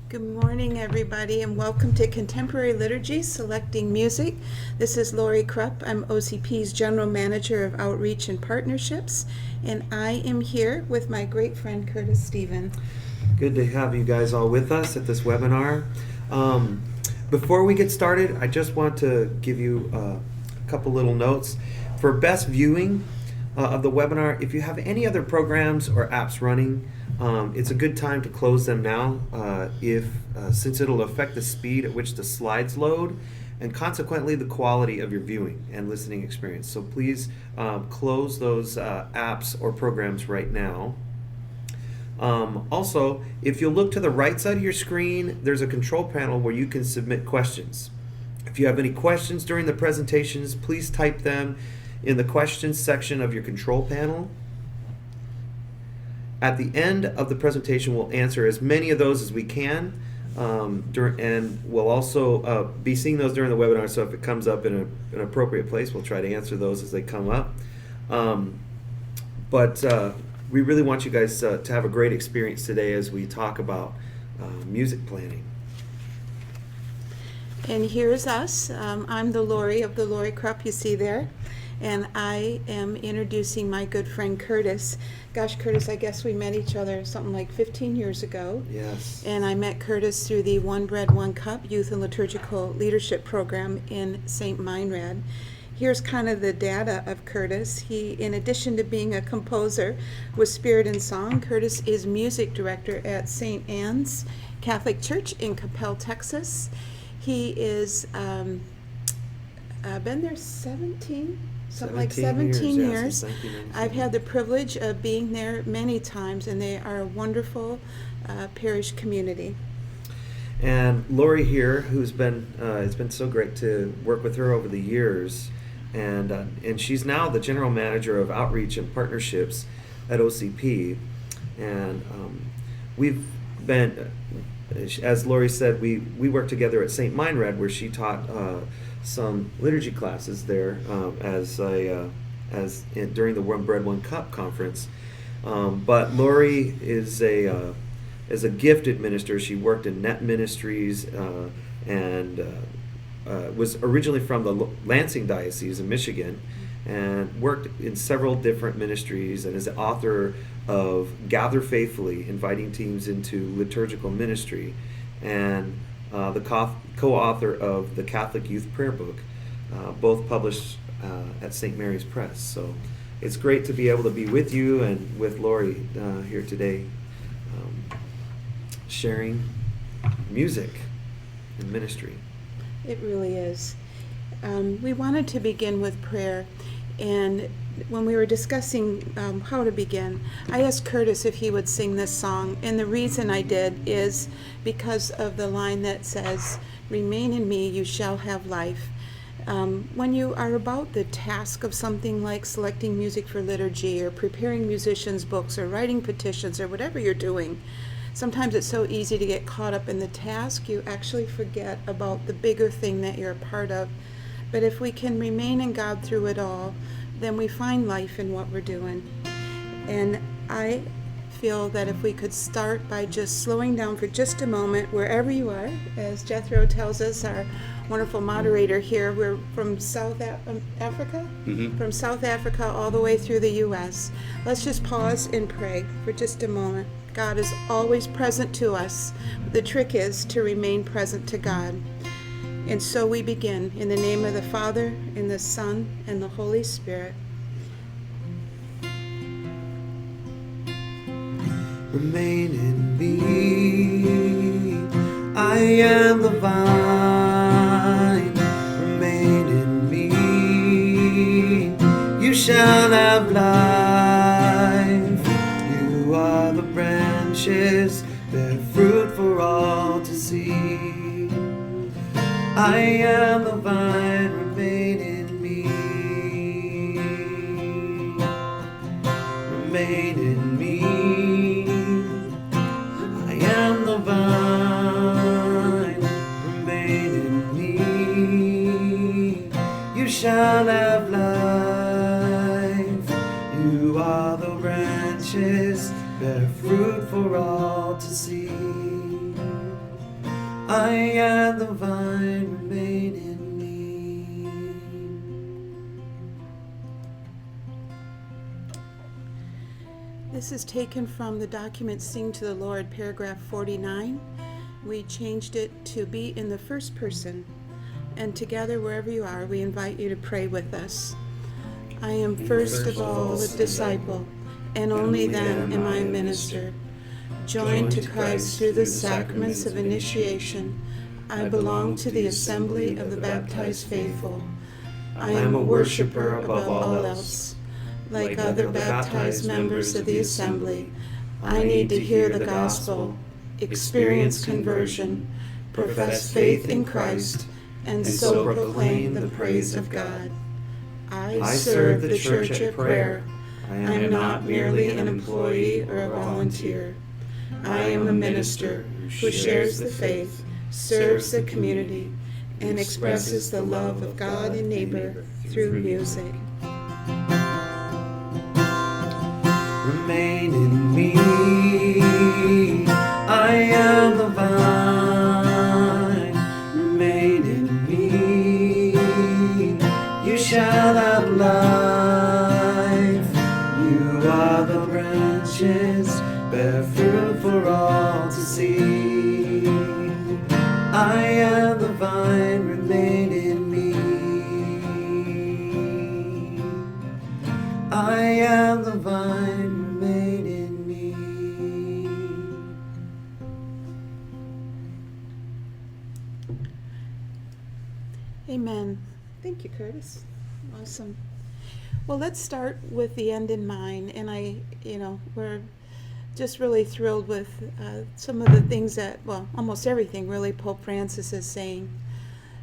Good morning, everybody, and welcome to Contemporary Liturgy, Selecting Music. This is Laure Krupp. I'm OCP's General Manager of Outreach and Partnerships, and I am here with my great friend Curtis Stephan. Good to have you guys all with us at this webinar. Before we get started, I just want to give you a couple little notes. For best viewing of the webinar, if you have any other programs or apps running, it's a good time to close them now, since it'll affect the speed at which the slides load and consequently the quality of your viewing and listening experience. So please close those apps or programs right now. Also, if you look to the right side of your screen, there's a control panel where you can submit questions. If you have any questions during the presentations, please type them in the questions section of your control panel. At the end of the presentation, we'll answer as many of those as we can, and we'll also be seeing those during the webinar, so if it comes up in an appropriate place, we'll try to answer those as they come up. But we really want you guys to have a great experience today as we talk about music planning. And here's us. I'm the Laure of the Laure Krupp you see there, and I am introducing my good friend Curtis. Gosh, Curtis, I guess we met each other something like 15 years ago. Yes. And I met Curtis through the One Bread, One Cup Youth and Liturgical Leadership Program in St. Meinrad. Here's kind of the data of Curtis. He, in addition to being a composer with Spirit and Song, Curtis is music director at St. Anne's Catholic Church in Coppell, Texas. He is been there 17 years. I've had the privilege of being there many times, and they are a wonderful parish community. And Laure here, who's been it's been so great to work with her over the years, and she's now the general manager of outreach and partnerships at OCP, and we've been, as Laure said, we worked together at St. Meinrad, where she taught some liturgy classes there during the One Bread, One Cup conference. But Laure is a gifted minister. She worked in net ministries and was originally from the Lansing Diocese in Michigan, and worked in several different ministries, and is the author of Gather Faithfully, inviting teams into liturgical ministry, and the co-author of the Catholic Youth Prayer Book, both published at St. Mary's Press. So it's great to be able to be with you and with Laure here today, sharing music and ministry. It really is. We wanted to begin with prayer, and when we were discussing how to begin, I asked Curtis if he would sing this song, and the reason I did is because of the line that says, "Remain in me, you shall have life." When you are about the task of something like selecting music for liturgy, or preparing musicians' books, or writing petitions, or whatever you're doing, sometimes it's so easy to get caught up in the task, you actually forget about the bigger thing that you're a part of. But if we can remain in God through it all, then we find life in what we're doing. And I feel that if we could start by just slowing down for just a moment, wherever you are, as Jethro tells us, our wonderful moderator here, we're from South Africa? Mm-hmm. From South Africa all the way through the U.S. Let's just pause and pray for just a moment. God is always present to us. The trick is to remain present to God. And so we begin in the name of the Father, and the Son, and the Holy Spirit. Remain in me, I am the vine. Remain in me, you shall have life. You are the branches, bear fruit for all to see. I am the vine, remain in me. Remain in me. I am the vine, remain in me. You shall have life. You are the branches, bear fruit for all to see. I am the vine, remain in me. This is taken from the document Sing to the Lord, paragraph 49. We changed it to be in the first person. And together, wherever you are, we invite you to pray with us. I am first of all a disciple, and only then am I a minister. Joined to Christ through the sacraments of initiation, I belong to the assembly of the baptized faithful. I am a worshiper above all else. Like other baptized members of the assembly, I need to hear the gospel, experience conversion, profess faith in Christ, and so proclaim the praise of God. I serve the church at prayer. I am not merely an employee or a volunteer. I am a minister who shares the faith, serves the community, and expresses the love of God and neighbor through music. Remain in me. I am the vine. Remain in me. You shall have life. You are the branches, bear fruit for all to see. I am the vine. Remain in me. I am the vine. Remain in me. Amen. Thank you, Curtis. Awesome. Well, let's start with the end in mind. And we're just really thrilled with some of the things that, well, almost everything really Pope Francis is saying.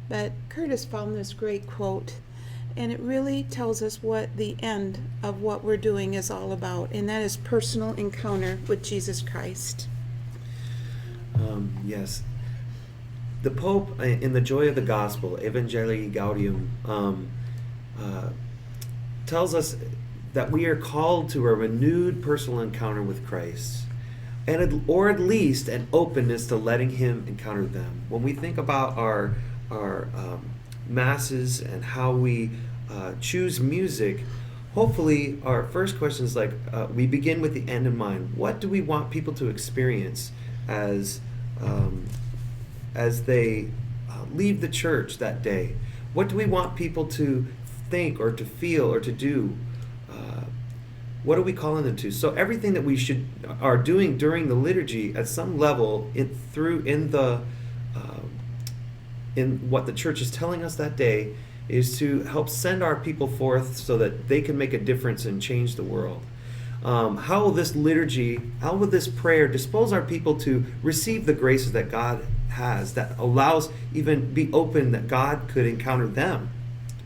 But Curtis found this great quote, and it really tells us what the end of what we're doing is all about, and that is personal encounter with Jesus Christ. Yes. The Pope, in the Joy of the Gospel, Evangelii Gaudium, tells us that we are called to a renewed personal encounter with Christ, or at least an openness to letting Him encounter them. When we think about our masses and how we choose music, hopefully our first question is we begin with the end in mind. What do we want people to experience as they leave the church that day? What do we want people to think or to feel or to do? What are we calling them to? So everything that we are doing during the liturgy at some level in what the church is telling us that day is to help send our people forth so that they can make a difference and change the world. How will this liturgy, how will this prayer dispose our people to receive the graces that God has, that allows even be open that God could encounter them,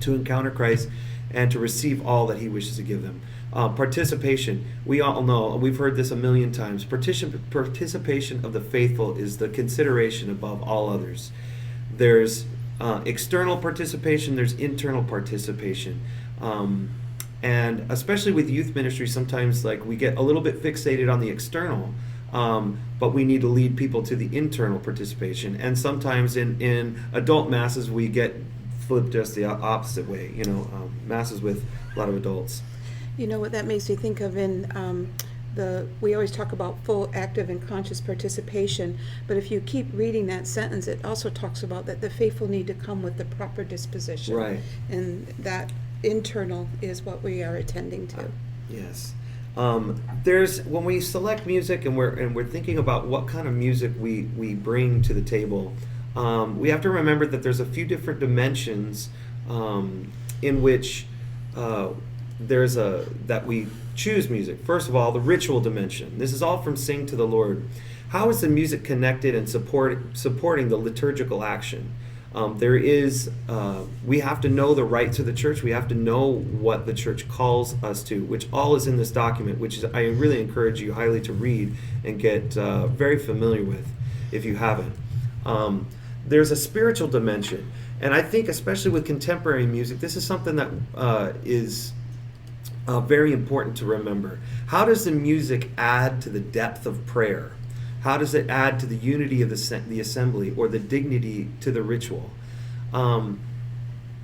to encounter Christ and to receive all that He wishes to give them? Participation. We all know, we've heard this a million times, participation of the faithful is the consideration above all others. There's external participation, there's internal participation. And especially with youth ministry, sometimes we get a little bit fixated on the external, but we need to lead people to the internal participation. And sometimes in adult masses, we get flipped just the opposite way, masses with a lot of adults. You know what that makes me think of we always talk about full, active, and conscious participation, but if you keep reading that sentence, it also talks about that the faithful need to come with the proper disposition. Right. And that internal is what we are attending to. Yes. There's, when we select music and we're thinking about what kind of music we bring to the table, we have to remember that there's a few different dimensions in which that we choose music. First of all, the ritual dimension. This is all from Sing to the Lord. How is the music connected and supporting the liturgical action? We have to know the rights of the church. We have to know what the church calls us to, which all is in this document, which I really encourage you highly to read and get very familiar with if you haven't. There's a spiritual dimension. And I think especially with contemporary music, this is something that is very important to remember. How does the music add to the depth of prayer? How does it add to the unity of the assembly or the dignity to the ritual?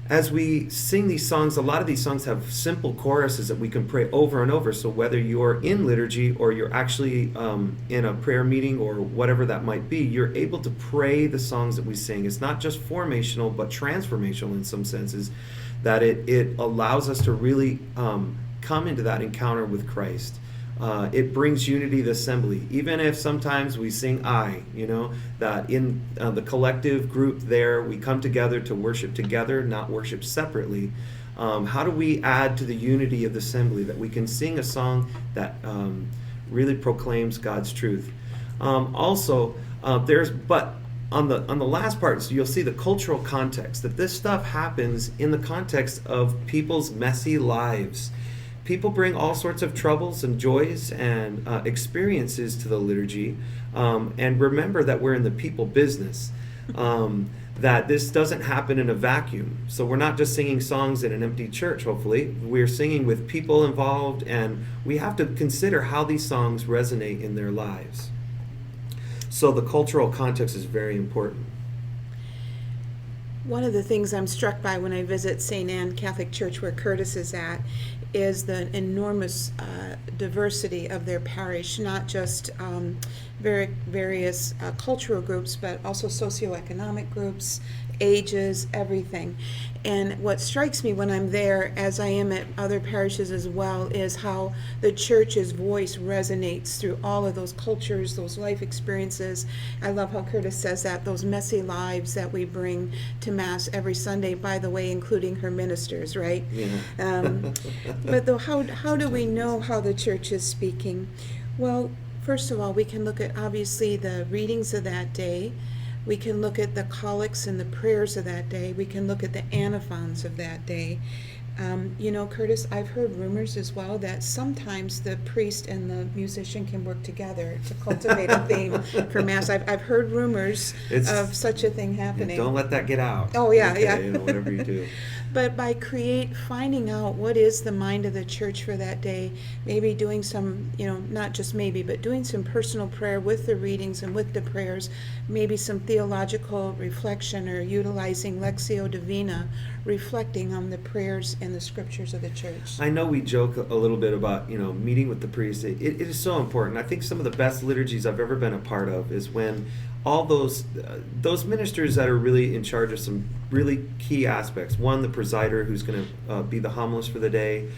As we sing these songs, a lot of these songs have simple choruses that we can pray over and over. So whether you're in liturgy or you're actually in a prayer meeting or whatever that might be, you're able to pray the songs that we sing. It's not just formational, but transformational in some senses, that it allows us to really come into that encounter with Christ. It brings unity to the assembly, even if sometimes we sing that in the collective group there, we come together to worship together, not worship separately. How do we add to the unity of the assembly, that we can sing a song that really proclaims God's truth? But on the last part, so you'll see the cultural context, that this stuff happens in the context of people's messy lives. People bring all sorts of troubles and joys and experiences to the liturgy, and remember that we're in the people business, that this doesn't happen in a vacuum. So we're not just singing songs in an empty church, hopefully. We're singing with people involved, and we have to consider how these songs resonate in their lives. So the cultural context is very important. One of the things I'm struck by when I visit St. Anne Catholic Church, where Curtis is at, is the enormous diversity of their parish, not just various cultural groups, but also socioeconomic groups, ages, everything. And what strikes me when I'm there, as I am at other parishes as well, is how the church's voice resonates through all of those cultures, those life experiences. I love how Curtis says that, those messy lives that we bring to Mass every Sunday, by the way, including her ministers, right? Yeah. But though, how do we know how the church is speaking? Well, first of all, we can look at, obviously, the readings of that day. We can look at the collects and the prayers of that day. We can look at the antiphons of that day. Curtis, I've heard rumors as well that sometimes the priest and the musician can work together to cultivate a theme for Mass. I've heard rumors of such a thing happening. Don't let that get out. Oh, yeah, okay, yeah. Whatever you do. But by finding out what is the mind of the church for that day, maybe doing some, not just maybe, but doing some personal prayer with the readings and with the prayers, maybe some theological reflection or utilizing Lectio Divina, reflecting on the prayers and the scriptures of the church. I know we joke a little bit about, meeting with the priest. It is so important. I think some of the best liturgies I've ever been a part of is when all those ministers that are really in charge of some really key aspects. One, the presider, who's going to be the homilist for the day,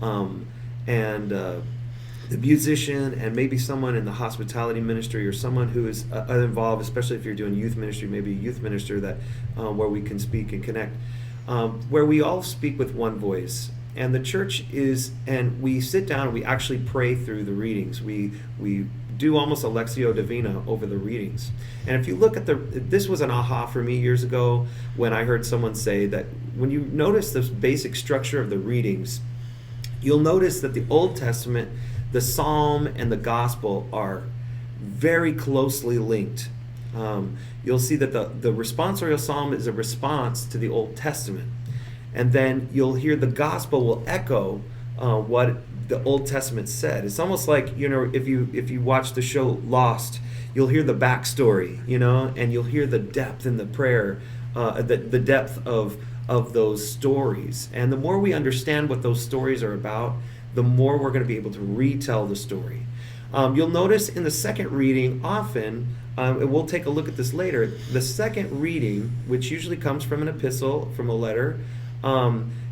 and the musician, and maybe someone in the hospitality ministry, or someone who is involved, especially if you're doing youth ministry, maybe a youth minister that where we can speak and connect, where we all speak with one voice. And the church and we sit down and we actually pray through the readings. We do almost a Lectio Divina over the readings. And if you look at this was an aha for me years ago when I heard someone say that when you notice this basic structure of the readings, you'll notice that the Old Testament, the Psalm, and the Gospel are very closely linked. You'll see that the responsorial Psalm is a response to the Old Testament. And then you'll hear the Gospel will echo what the Old Testament said. It's almost like, if you watch the show Lost, you'll hear the backstory, and you'll hear the depth in the prayer, the depth of those stories. And the more we understand what those stories are about, the more we're going to be able to retell the story. You'll notice in the second reading, often, and we'll take a look at this later, the second reading, which usually comes from an epistle, from a letter,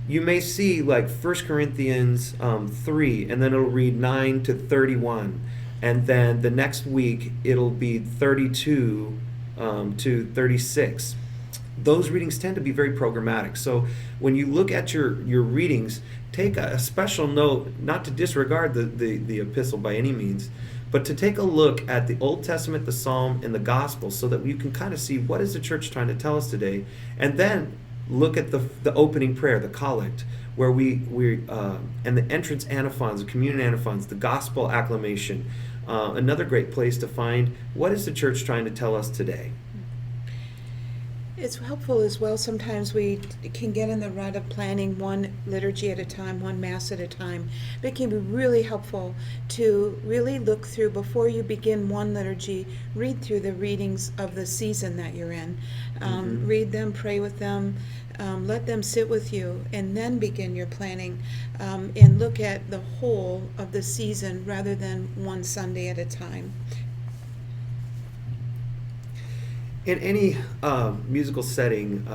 you may see like 1 Corinthians 3, and then it'll read 9 to 31. And then the next week, it'll be 32 to 36. Those readings tend to be very programmatic. So when you look at your readings, take a special note, not to disregard the epistle by any means, but to take a look at the Old Testament, the Psalm, and the Gospel, so that you can kind of see what is the church trying to tell us today. And then look at the opening prayer, the collect, where we and the entrance antiphons, the communion antiphons, the gospel acclamation. Another great place to find what is the church trying to tell us today. It's helpful as well. Sometimes we can get in the rut of planning one liturgy at a time, one mass at a time. But it can be really helpful to really look through, before you begin one liturgy, read through the readings of the season that you're in. Read them, pray with them, let them sit with you, and then begin your planning, and look at the whole of the season rather than one Sunday at a time. In any musical setting,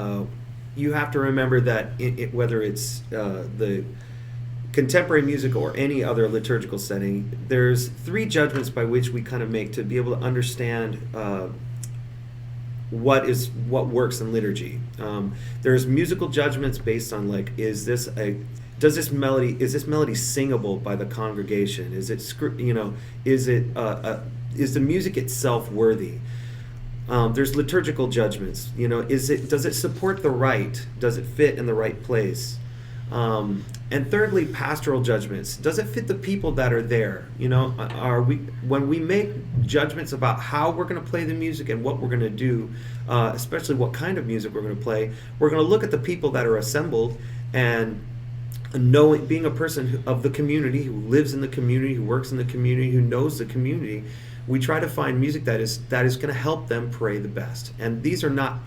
you have to remember that whether it's the contemporary music or any other liturgical setting, there's three judgments by which we kind of make to be able to understand what works in liturgy. There's musical judgments based on, like, is this melody singable by the congregation? Is it is the music itself worthy? There's liturgical judgments. Does it support the rite? Does it fit in the right place? And thirdly, pastoral judgments. Does it fit the people that are there? When we make judgments about how we're going to play the music and what we're going to do, especially what kind of music we're going to play, we're going to look at the people that are assembled, and being a person of the community, who lives in the community, who works in the community, who knows the community, we try to find music that is going to help them pray the best. And these are not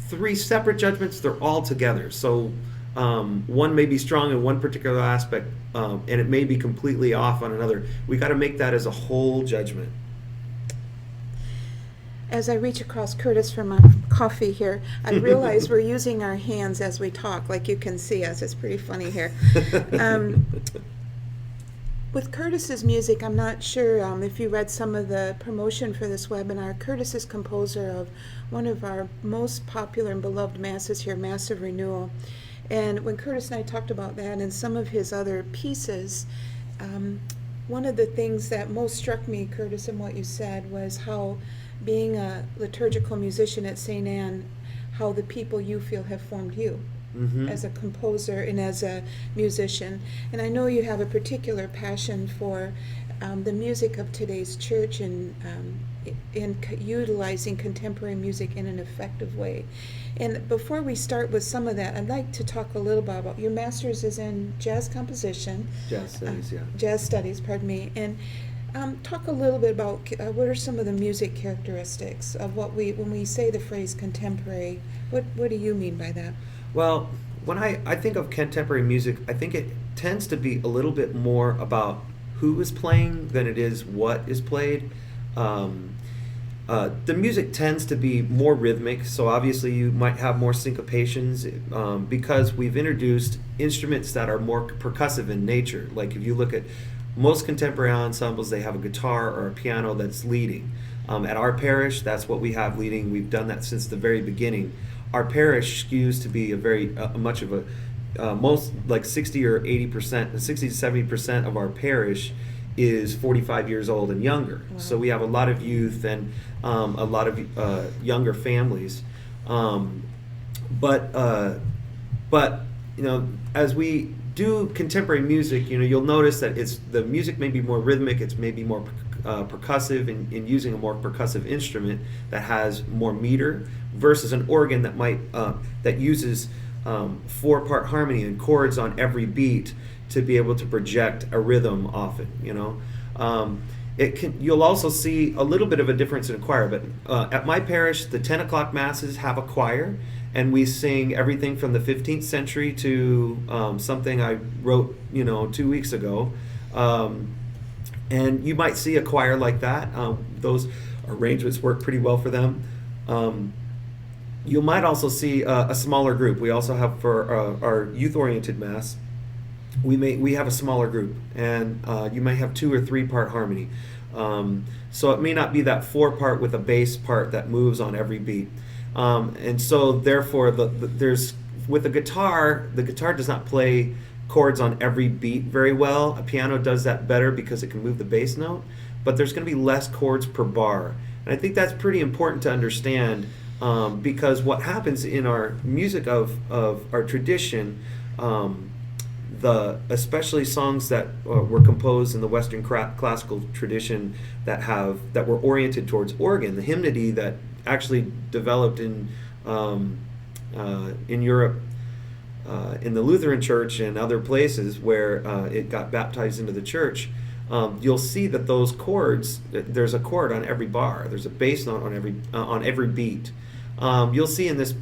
three separate judgments; they're all together. So one may be strong in one particular aspect, and it may be completely off on another. We got to make that as a whole judgment. As I reach across Curtis for my coffee here, I realize we're using our hands as we talk, like you can see us. It's pretty funny here. With Curtis's music, I'm not sure if you read some of the promotion for this webinar. Curtis is composer of one of our most popular and beloved masses here, Mass of Renewal. And when Curtis and I talked about that and some of his other pieces, one of the things that most struck me, Curtis, in what you said was how, being a liturgical musician at St. Anne, how the people you feel have formed you. Mm-hmm. As a composer and as a musician. And I know you have a particular passion for the music of today's church and in utilizing contemporary music in an effective way. And before we start with some of that, I'd like to talk a little bit about your master's is in jazz composition. Jazz studies, yeah. Jazz studies, pardon me. And talk a little bit about what are some of the music characteristics of when we say the phrase contemporary, what do you mean by that? Well, when I think of contemporary music, I think it tends to be a little bit more about who is playing than it is what is played. The music tends to be more rhythmic, so obviously you might have more syncopations because we've introduced instruments that are more percussive in nature. Like if you look at most contemporary ensembles, they have a guitar or a piano that's leading. At our parish, that's what we have leading. We've done that since the very beginning. Our parish skews to be a very much of a most like 60 or 80%, 60 to 70% of our parish is 45 years old and younger. Wow. So we have a lot of youth and a lot of younger families. But as we do contemporary music, you'll notice that the music may be more rhythmic. It's maybe more percussive in using a more percussive instrument that has more meter versus an organ that uses 4-part harmony and chords on every beat to be able to project a rhythm often. You'll also see a little bit of a difference in a choir, but at my parish, the 10 o'clock masses have a choir, and we sing everything from the 15th century to something I wrote 2 weeks ago. And you might see a choir like that. Those arrangements work pretty well for them. You might also see a smaller group. We also have for our youth-oriented mass, we have a smaller group, and you might have 2 or 3-part harmony. So it may not be that 4-part with a bass part that moves on every beat. And so therefore, there's with the guitar does not play chords on every beat very well. A piano does that better because it can move the bass note, but there's going to be less chords per bar. And I think that's pretty important to understand because what happens in our music of our tradition, especially songs that were composed in the Western classical tradition that were oriented towards organ, the hymnody that actually developed in in Europe, in the Lutheran Church and other places where it got baptized into the church, you'll see that those chords, there's a chord on every bar, there's a bass note on every beat. You'll see in this,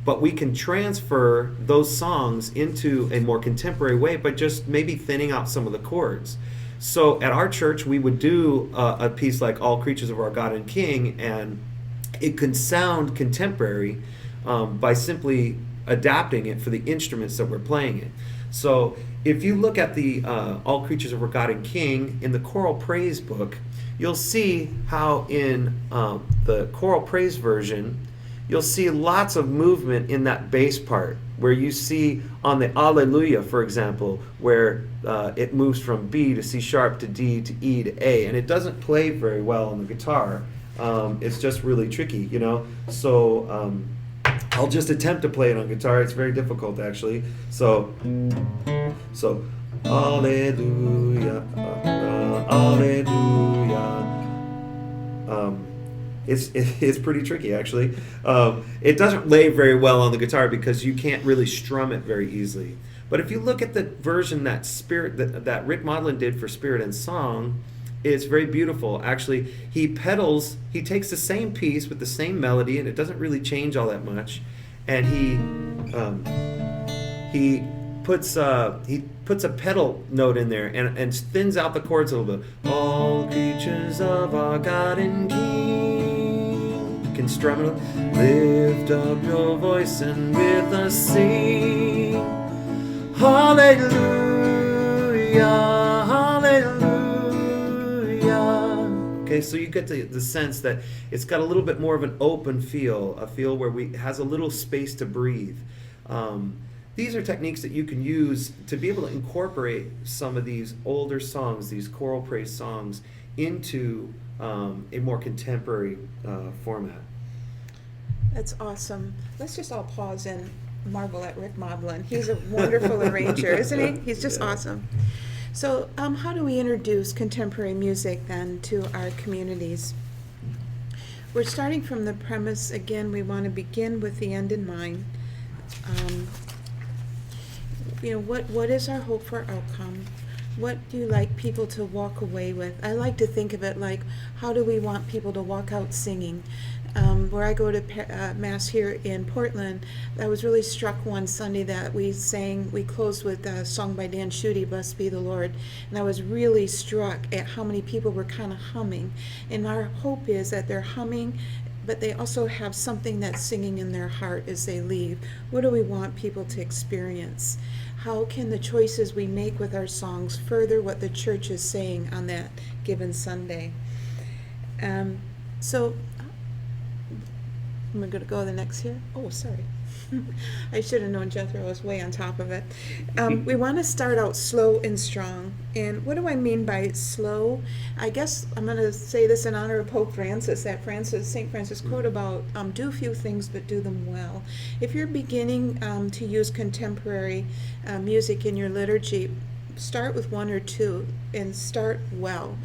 but we can transfer those songs into a more contemporary way by just maybe thinning out some of the chords. So at our church, we would do a piece like All Creatures of Our God and King, and it can sound contemporary by simply adapting it for the instruments that we're playing it. So if you look at the All Creatures of Our God and King in the choral praise book, you'll see how in the choral praise version, you'll see lots of movement in that bass part, where you see on the Alleluia, for example, where it moves from B to C sharp to D to E to A, and it doesn't play very well on the guitar. It's just really tricky, you know. So I'll just attempt to play it on guitar. It's very difficult, actually. So Alleluia, Alleluia. It's pretty tricky, actually. It doesn't lay very well on the guitar because you can't really strum it very easily. But if you look at the version that Rick Modlin did for Spirit and Song, it's very beautiful. Actually, he takes the same piece with the same melody, and it doesn't really change all that much. And he puts a pedal note in there and thins out the chords a little bit. All creatures of our God and King. You can strum it. Lift up your voice and with us sing. Hallelujah, hallelujah. Okay, so you get the sense that it's got a little bit more of an open feel, a feel where it has a little space to breathe. These are techniques that you can use to be able to incorporate some of these older songs, these choral praise songs, into a more contemporary format. That's awesome. Let's just all pause and marvel at Rick Modlin. He's a wonderful arranger, isn't he? He's just awesome. So how do we introduce contemporary music then to our communities? We're starting from the premise, again, we want to begin with the end in mind. What is our hope for outcome? What do you like people to walk away with? I like to think of it like, how do we want people to walk out singing? Where I go to Mass here in Portland, I was really struck one Sunday that we closed with a song by Dan Schutte, Blessed Be the Lord, and I was really struck at how many people were kind of humming. And our hope is that they're humming, but they also have something that's singing in their heart as they leave. What do we want people to experience? How can the choices we make with our songs further what the church is saying on that given Sunday? So I'm going to go to the next here. Oh, sorry. I should have known Jethro was way on top of it. We want to start out slow and strong. And what do I mean by slow? I guess I'm going to say this in honor of Pope Francis, that St. Francis quote about do few things but do them well. If you're beginning to use contemporary music in your liturgy, start with one or two and start well.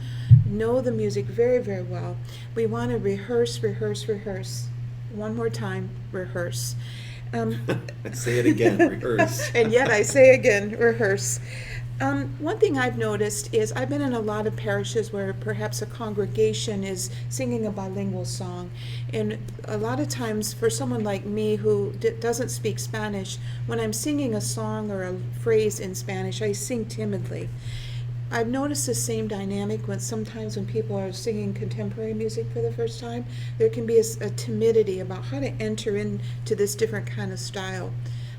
Know the music very, very well. We want to rehearse. One more time, rehearse. Say it again, rehearse. And yet I say again, rehearse. One thing I've noticed is I've been in a lot of parishes where perhaps a congregation is singing a bilingual song. And a lot of times for someone like me who doesn't speak Spanish, when I'm singing a song or a phrase in Spanish, I sing timidly. I've noticed the same dynamic sometimes when people are singing contemporary music for the first time. There can be a timidity about how to enter into this different kind of style.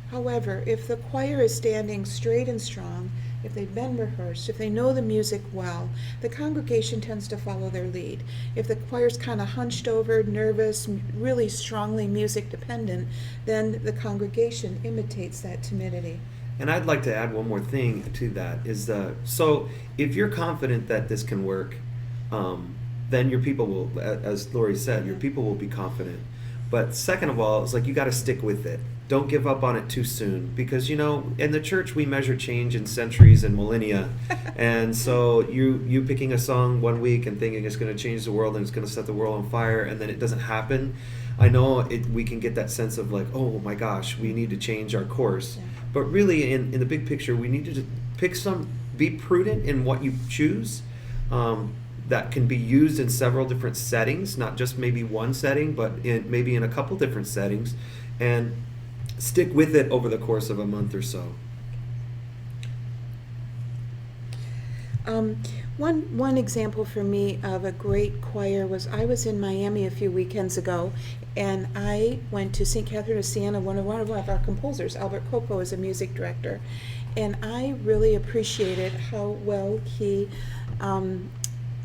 However, if the choir is standing straight and strong, if they've been rehearsed, if they know the music well, the congregation tends to follow their lead. If the choir's kind of hunched over, nervous, really strongly music dependent, then the congregation imitates that timidity. And I'd like to add one more thing to that is so if you're confident that this can work, then your people will, as Laurie said, your people will be confident. But second of all, it's like you got to stick with it. Don't give up on it too soon, because in the church we measure change in centuries and millennia, and so you picking a song one week and thinking it's going to change the world and it's going to set the world on fire, and then it doesn't happen. I know we can get that sense of like, oh my gosh, we need to change our course, but really in the big picture, we need to just be prudent in what you choose. That can be used in several different settings, not just maybe one setting, but maybe in a couple different settings, and stick with it over the course of a month or so. One example for me of a great choir was I was in Miami a few weekends ago, and I went to St. Catherine of Siena. One of our composers, Laure Krupp, is a music director, and I really appreciated how well he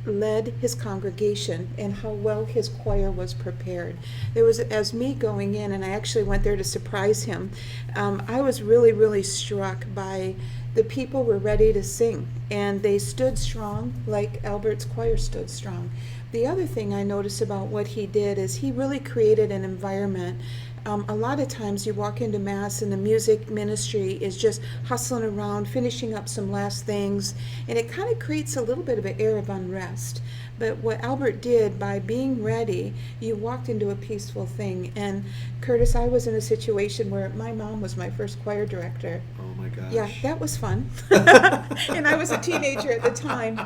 led his congregation and how well his choir was prepared. There was, as me going in, and I actually went there to surprise him, I was really, really struck by the people were ready to sing, and they stood strong like Albert's choir stood strong. The other thing I noticed about what he did is he really created an environment. A lot of times you walk into Mass and the music ministry is just hustling around, finishing up some last things, and it kind of creates a little bit of an air of unrest. But what Albert did, by being ready, you walked into a peaceful thing. And Curtis, I was in a situation where my mom was my first choir director. Oh my gosh. Yeah, that was fun. And I was a teenager at the time.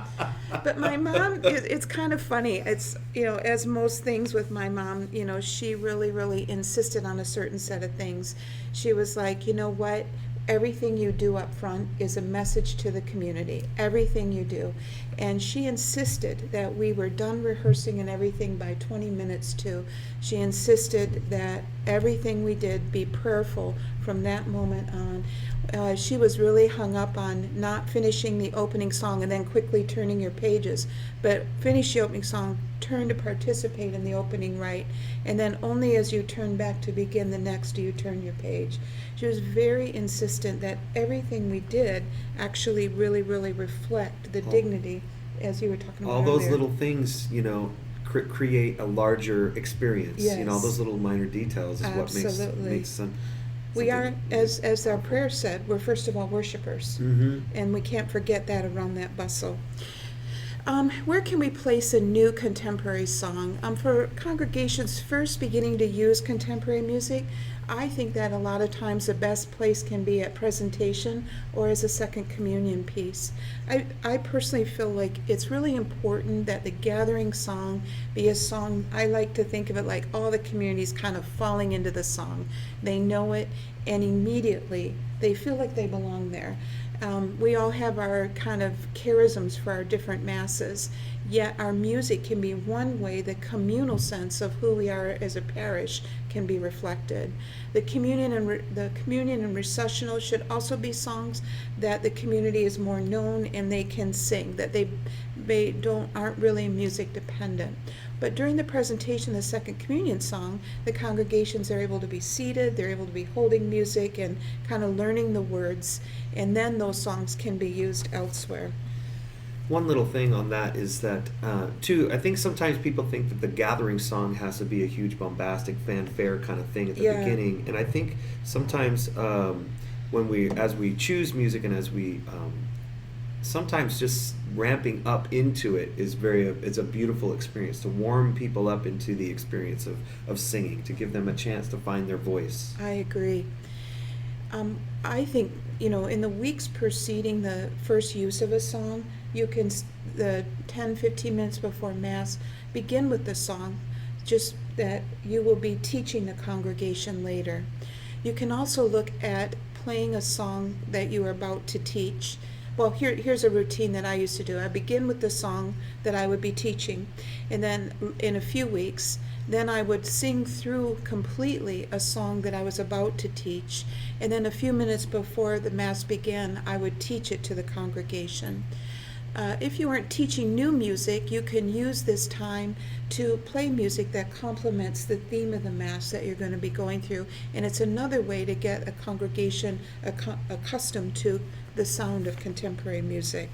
But my mom, it's kind of funny. It's, as most things with my mom, she really, really insisted on a certain set of things. She was like, you know what? Everything you do up front is a message to the community. Everything you do. And she insisted that we were done rehearsing and everything by 20 minutes to. She insisted that everything we did be prayerful from that moment on. She was really hung up on not finishing the opening song and then quickly turning your pages, but finish the opening song, turn to participate in the opening rite, and then only as you turn back to begin the next do you turn your page. She was very insistent that everything we did actually really, really reflect the dignity, as you were talking about all those earlier. little things, create a larger experience. Yes. All those little minor details is Absolutely. what makes them. We are, as our prayer said, we're first of all worshipers, and we can't forget that around that bustle. Where can we place a new contemporary song? For congregations first beginning to use contemporary music, I think that a lot of times the best place can be at presentation or as a second communion piece. I personally feel like it's really important that the gathering song be a song. I like to think of it like all the communities kind of falling into the song. They know it, and immediately they feel like they belong there. We all have our kind of charisms for our different masses, yet our music can be one way the communal sense of who we are as a parish can be reflected. The communion and recessional should also be songs that the community is more known and they can sing, that they aren't really music dependent. But during the presentation, the second communion song, the congregations are able to be seated, they're able to be holding music and kind of learning the words, and then those songs can be used elsewhere. One little thing on that is that, too, I think sometimes people think that the gathering song has to be a huge bombastic fanfare kind of thing at the beginning, and I think sometimes as we choose music and as we sometimes just ramping up into it it's a beautiful experience to warm people up into the experience of singing, to give them a chance to find their voice. I agree. I think, in the weeks preceding the first use of a song, you can, the 10-15 minutes before Mass, begin with the song, just that you will be teaching the congregation later. You can also look at playing a song that you are about to teach. Well, here's a routine that I used to do. I begin with the song that I would be teaching, and then in a few weeks, then I would sing through completely a song that I was about to teach, and then a few minutes before the Mass began, I would teach it to the congregation. If you aren't teaching new music, you can use this time to play music that complements the theme of the Mass that you're going to be going through, and it's another way to get a congregation accustomed to the sound of contemporary music.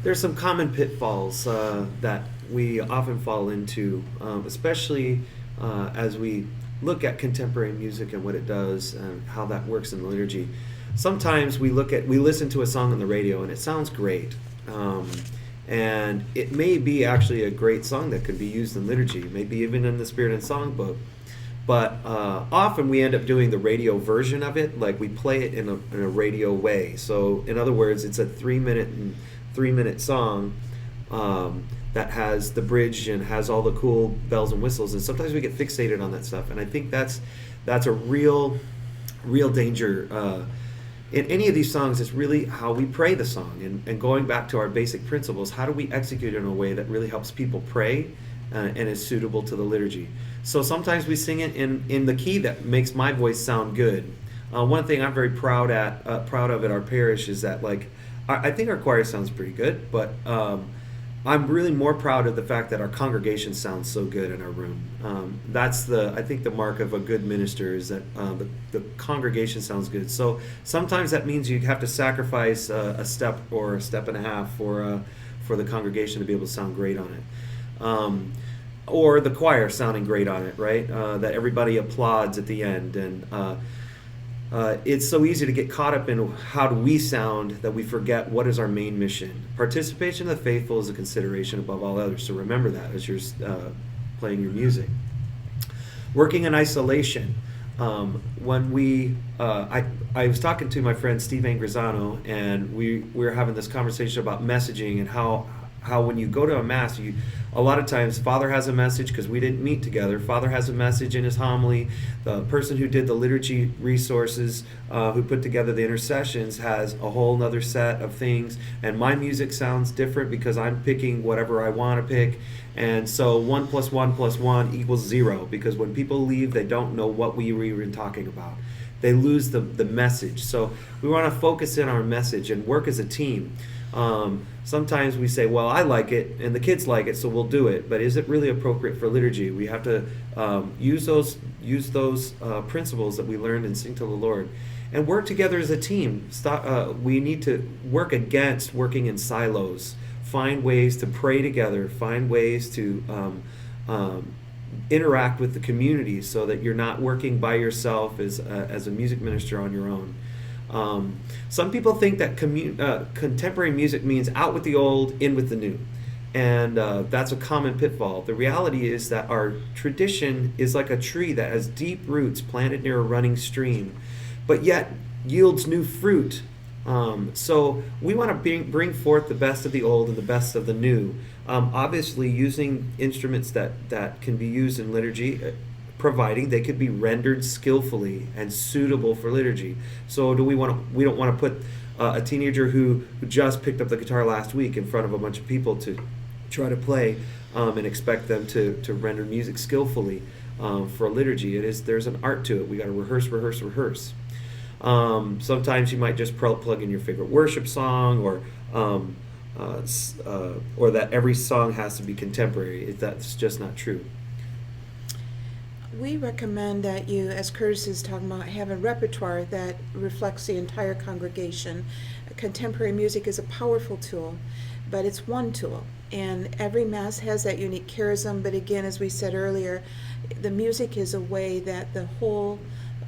There's some common pitfalls that we often fall into, especially as we look at contemporary music and what it does and how that works in the liturgy. Sometimes we listen to a song on the radio and it sounds great. And it may be actually a great song that could be used in liturgy, maybe even in the Spirit and Songbook. But often we end up doing the radio version of it, like we play it in a radio way. So in other words, it's a 3-minute song that has the bridge and has all the cool bells and whistles. And sometimes we get fixated on that stuff. And I think that's a real danger. In any of these songs, it's really how we pray the song. And going back to our basic principles, how do we execute it in a way that really helps people pray and is suitable to the liturgy? So sometimes we sing it in the key that makes my voice sound good. One thing I'm very proud of at our parish is that, like, I think our choir sounds pretty good, but I'm really more proud of the fact that our congregation sounds so good in our room. That's I think the mark of a good minister is that the congregation sounds good. So sometimes that means you have to sacrifice a step or a step and a half for the congregation to be able to sound great on it. Or the choir sounding great on it, right? That everybody applauds at the end. And it's so easy to get caught up in how do we sound that we forget what is our main mission. Participation of the faithful is a consideration above all others. So remember that as you're playing your music. Working in isolation. When I was talking to my friend Steve Angrisano, and we were having this conversation about messaging and how when you go to a mass, a lot of times Father has a message because we didn't meet together. Father has a message in his homily. The person who did the liturgy resources, who put together the intercessions, has a whole nother set of things. And my music sounds different because I'm picking whatever I want to pick. And so 1 + 1 + 1 = 0, because when people leave, they don't know what we were even talking about. They lose the message. So we want to focus in our message and work as a team. Sometimes we say, well, I like it and the kids like it, so we'll do it. But is it really appropriate for liturgy? We have to use those principles that we learned and sing to the Lord, and work together as a team. We need to work against working in silos. Find ways to pray together. Find ways to interact with the community, so that you're not working by yourself as a music minister on your own. Some people think that contemporary music means out with the old, in with the new. And that's a common pitfall. The reality is that our tradition is like a tree that has deep roots planted near a running stream, but yet yields new fruit. So we want to bring forth the best of the old and the best of the new. Obviously, using instruments that can be used in liturgy, providing they could be rendered skillfully and suitable for liturgy. So we don't want to put a teenager who just picked up the guitar last week in front of a bunch of people to try to play and expect them to render music skillfully for liturgy. There's an art to it. We got to rehearse. Sometimes you might just plug in your favorite worship song, or that every song has to be contemporary. That's just not true. We recommend that you, as Curtis is talking about, have a repertoire that reflects the entire congregation. Contemporary music is a powerful tool, but it's one tool. And every Mass has that unique charism, but again, as we said earlier, the music is a way that the whole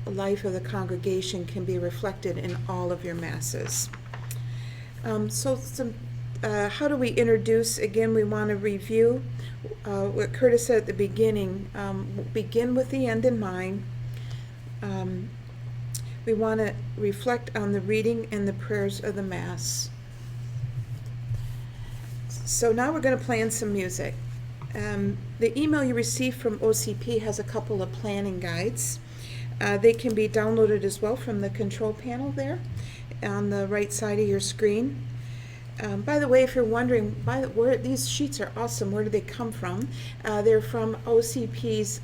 life of the congregation can be reflected in all of your Masses. How do we introduce? Again, we want to review what Curtis said at the beginning. Begin with the end in mind. We want to reflect on the reading and the prayers of the Mass. So now we're going to plan some music. The email you received from OCP has a couple of planning guides. They can be downloaded as well from the control panel there on the right side of your screen. By the way, if you're wondering, where these sheets are awesome, where do they come from? They're from OCP's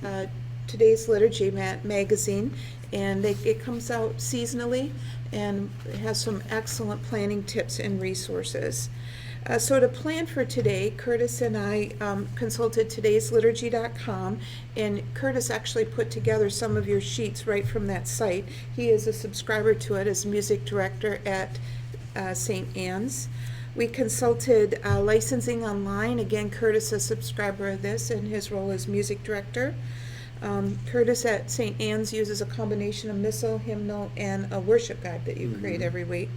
Today's Liturgy magazine, and it comes out seasonally, and it has some excellent planning tips and resources. So to plan for today, Curtis and I consulted todaysliturgy.com, and Curtis actually put together some of your sheets right from that site. He is a subscriber to it as music director at St. Anne's. We consulted licensing online. Again, Curtis is a subscriber of this in his role as music director. Curtis at St. Anne's uses a combination of missal, hymnal, and a worship guide that you create every week.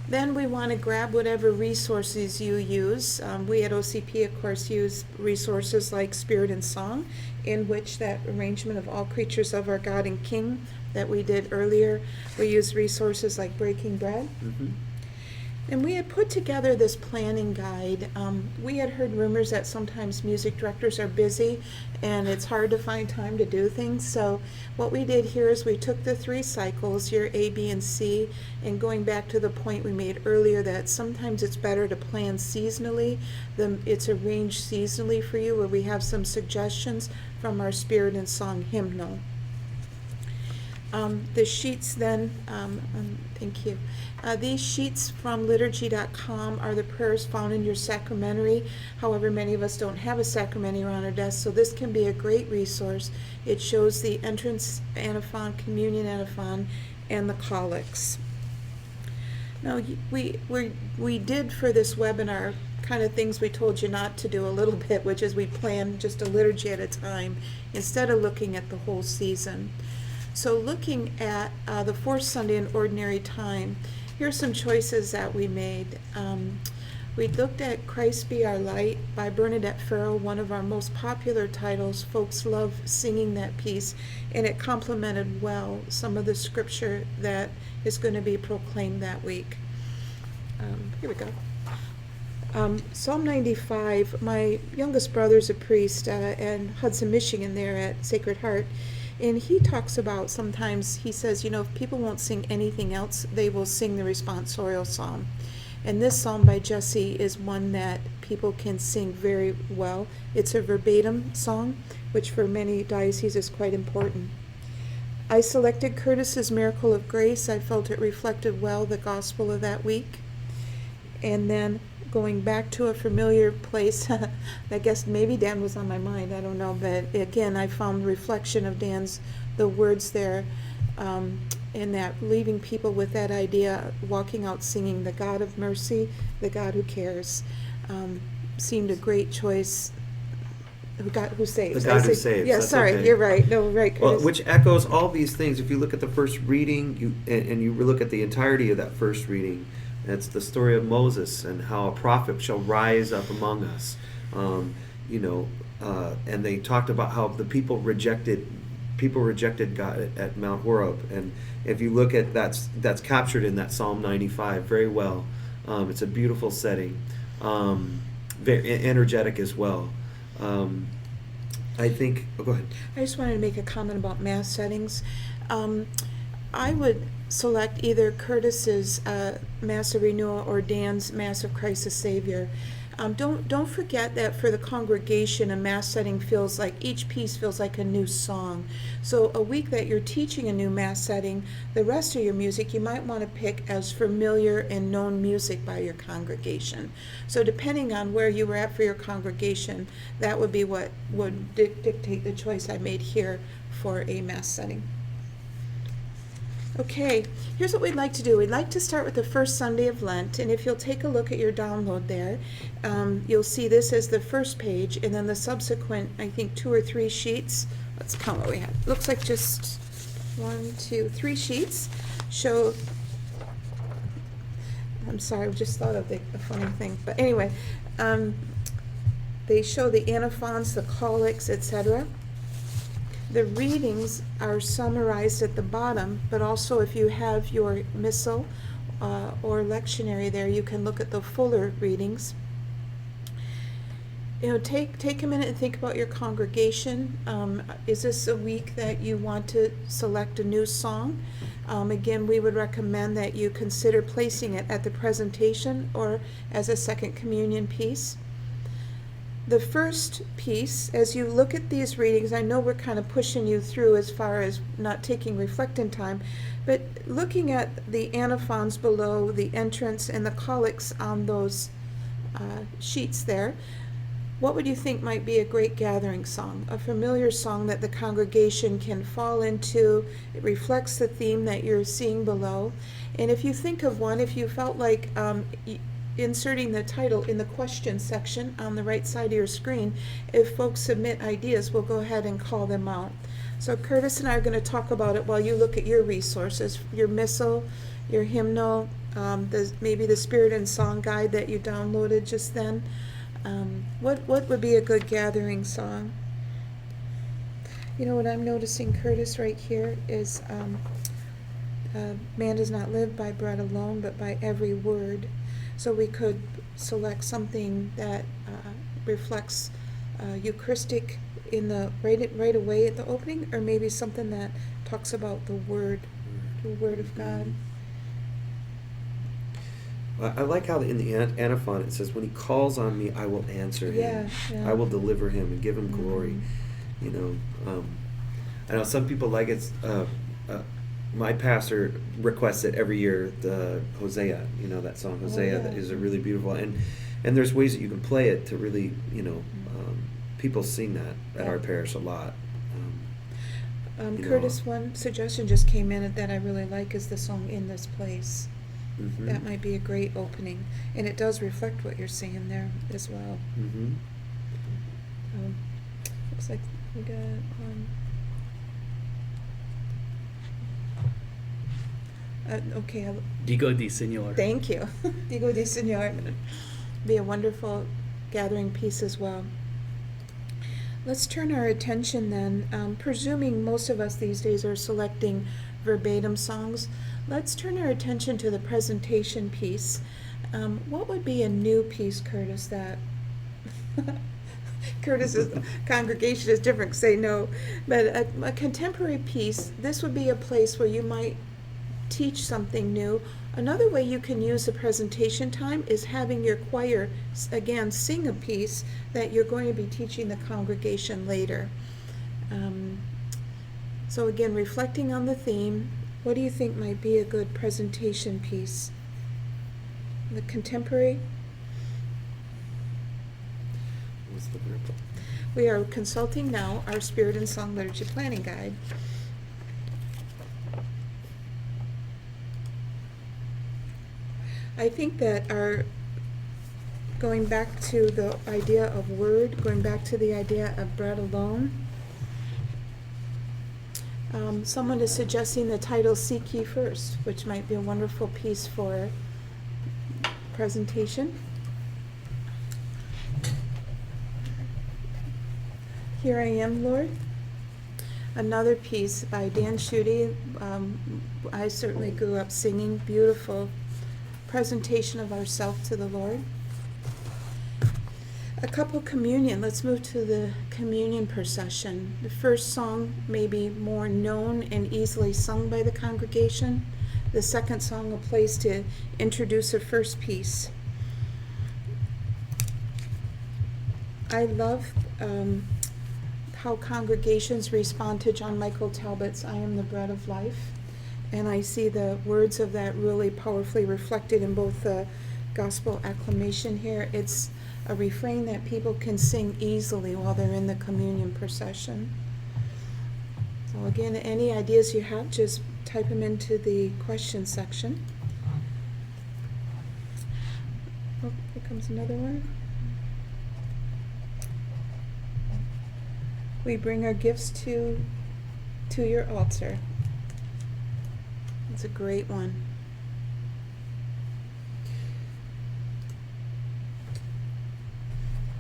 Then we want to grab whatever resources you use. We at OCP, of course, use resources like Spirit and Song, in which that arrangement of all creatures of our God and King that we did earlier. We use resources like Breaking Bread. And we had put together this planning guide. We had heard rumors that sometimes music directors are busy and it's hard to find time to do things. So what we did here is we took the 3 cycles, your A, B, and C, and going back to the point we made earlier that sometimes it's better to plan seasonally. It's arranged seasonally for you, where we have some suggestions from our Spirit and Song hymnal. The sheets then, thank you. These sheets from liturgy.com are the prayers found in your sacramentary. However, many of us don't have a sacramentary on our desk, so this can be a great resource. It shows the entrance antiphon, communion antiphon, and the collects. Now, we did for this webinar kind of things we told you not to do a little bit, which is we planned just a liturgy at a time instead of looking at the whole season. So looking at the 4th Sunday in Ordinary Time, here's some choices that we made. We looked at Christ Be Our Light by Bernadette Farrell, one of our most popular titles. Folks love singing that piece, and it complemented well some of the scripture that is going to be proclaimed that week. Here we go. Psalm 95, my youngest brother's a priest in Hudson, Michigan there at Sacred Heart. And he talks about sometimes, he says, if people won't sing anything else, they will sing the responsorial psalm. And this psalm by Jesse is one that people can sing very well. It's a verbatim song, which for many dioceses is quite important. I selected Curtis's Miracle of Grace. I felt it reflected well the gospel of that week. And then going back to a familiar place, I guess maybe Dan was on my mind, I don't know, but again, I found reflection of Dan's, the words there, in that leaving people with that idea, walking out singing, the God of mercy, the God who cares, seemed a great choice. Who saves? The God who saves. Yeah, That's sorry, okay. You're right. No, right, Curtis. Well, which echoes all these things. If you look at the first reading, and you look at the entirety of that first reading, it's the story of Moses and how a prophet shall rise up among us. And they talked about how the people rejected God at Mount Horeb. And if you look at that's captured in that Psalm 95 very well. It's a beautiful setting, very energetic as well. I think. Oh, go ahead. I just wanted to make a comment about mass settings. I would select either Curtis's Mass of Renewal or Dan's Mass of Christ the Savior. Don't forget that for the congregation, a mass setting feels like, each piece feels like a new song. So a week that you're teaching a new mass setting, the rest of your music you might want to pick as familiar and known music by your congregation. So depending on where you were at for your congregation, that would be what would dictate the choice I made here for a mass setting. Okay, here's what we'd like to do. We'd like to start with the first Sunday of Lent, and if you'll take a look at your download there, you'll see this as the first page, and then the subsequent, I think, 2 or 3 sheets. Let's count what we have. Looks like just 1, 2, 3 sheets show. I'm sorry, I just thought of a funny thing, but anyway, they show the antiphons, the collects, etc. The readings are summarized at the bottom, but also if you have your missal or lectionary there, you can look at the fuller readings. Take a minute and think about your congregation. Is this a week that you want to select a new song? Again, we would recommend that you consider placing it at the presentation or as a second communion piece. The first piece, as you look at these readings, I know we're kind of pushing you through as far as not taking reflecting time, but looking at the antiphons below, the entrance, and the collects on those sheets there, what would you think might be a great gathering song, a familiar song that the congregation can fall into? It reflects the theme that you're seeing below. And if you think of one, if you felt like inserting the title in the question section on the right side of your screen. If folks submit ideas, we'll go ahead and call them out. So Curtis and I are going to talk about it while you look at your resources, your missal, your hymnal, maybe the Spirit and Song Guide that you downloaded just then. What would be a good gathering song? You know what I'm noticing, Curtis, right here is man does not live by bread alone, but by every word. So we could select something that reflects Eucharistic in the right away at the opening, or maybe something that talks about the Word of God. I like how in the antiphon it says, "When he calls on me, I will answer him. Yeah. I will deliver him and give him glory." You know, I know some people like it. My pastor requests it every year. The Hosea, you know that song Hosea, that is a really beautiful, and there's ways that you can play it to really, people sing that at our parish a lot. Curtis, one suggestion just came in that I really like is the song "In This Place." Mm-hmm. That might be a great opening, and it does reflect what you're saying there as well. Mm-hmm. Looks like we got one. Okay. Digo di Señor. Thank you. Digo di Señor. Be a wonderful gathering piece as well. Let's turn our attention then, presuming most of us these days are selecting verbatim songs, let's turn our attention to the presentation piece. What would be a new piece, Curtis, that Curtis's congregation is different, say no, but a contemporary piece, this would be a place where you might teach something new. Another way you can use the presentation time is having your choir, again, sing a piece that you're going to be teaching the congregation later. So again, reflecting on the theme, what do you think might be a good presentation piece? The contemporary? What's the group? We are consulting now our Spirit and Song Liturgy Planning Guide. I think that going back to the idea of word, going back to the idea of bread alone, someone is suggesting the title "Seek Ye First," which might be a wonderful piece for presentation. Here I Am, Lord. Another piece by Dan Schutte. I certainly grew up singing. Beautiful presentation of ourself to the Lord. A couple communion. Let's move to the communion procession. The first song may be more known and easily sung by the congregation. The second song, a place to introduce a first piece. I love how congregations respond to John Michael Talbot's "I am the bread of life." And I see the words of that really powerfully reflected in both the gospel acclamation here. It's a refrain that people can sing easily while they're in the communion procession. So again, any ideas you have, just type them into the question section. Oh, here comes another one. We bring our gifts to your altar. It's a great one.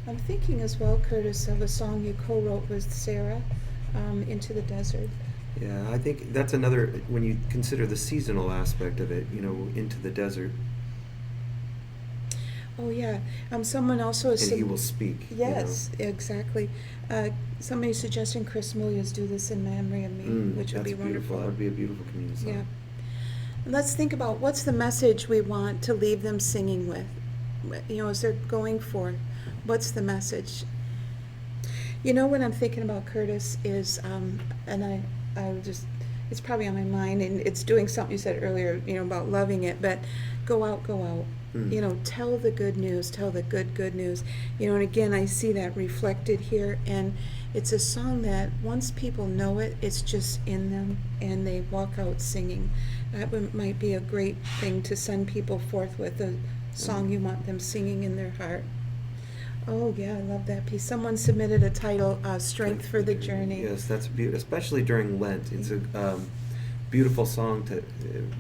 I'm thinking as well, Curtis, of a song you co-wrote with Sarah, "Into the Desert." Yeah, I think that's another, when you consider the seasonal aspect of it, into the desert. Oh yeah. Someone also is. And he will speak. Yes, exactly. Somebody suggesting Chris Milia's "Do This in Memory of Me," which would be wonderful. That would be a beautiful communion song. Yeah. And let's think about what's the message we want to leave them singing with. As they're going forth, what's the message? What I'm thinking about, Curtis, is, and it's probably on my mind, and it's doing something you said earlier, about loving it, but go out. Tell the good news, tell the good news. And again, I see that reflected here, and it's a song that once people know it, it's just in them, and they walk out singing. That might be a great thing to send people forth with, song you want them singing in their heart. Oh, yeah, I love that piece. Someone submitted a title, Strength for the Journey. Yes, that's beautiful, especially during Lent. It's a beautiful song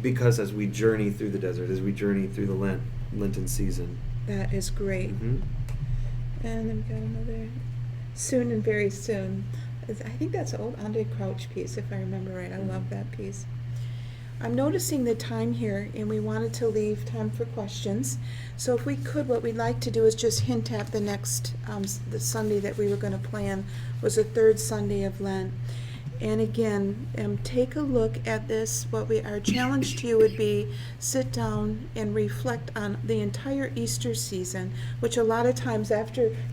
because as we journey through the desert, as we journey through the Lenten season. That is great. Mm-hmm. And then we've got another, Soon and Very Soon. I think that's an old Andre Crouch piece, if I remember right. I love that piece. I'm noticing the time here, and we wanted to leave time for questions. So if we could, what we'd like to do is just hint at the next, the Sunday that we were going to plan was the third Sunday of Lent. And again, take a look at this. Our challenge to you would be sit down and reflect on the entire Easter season, which a lot of times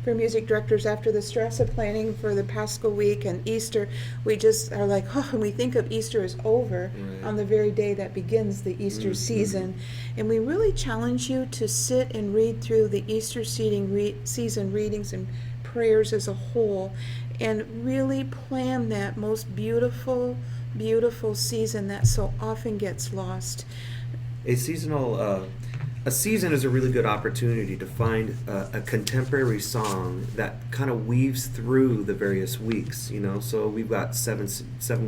for music directors, after the stress of planning for the Paschal week and Easter, we just are like, oh, and we think of Easter as over on the very day that begins the Easter season. And we really challenge you to sit and read through the Easter season readings and prayers as a whole, and really plan that most beautiful, beautiful season that so often gets lost. A season is a really good opportunity to find a contemporary song that kind of weaves through the various weeks. So we've got seven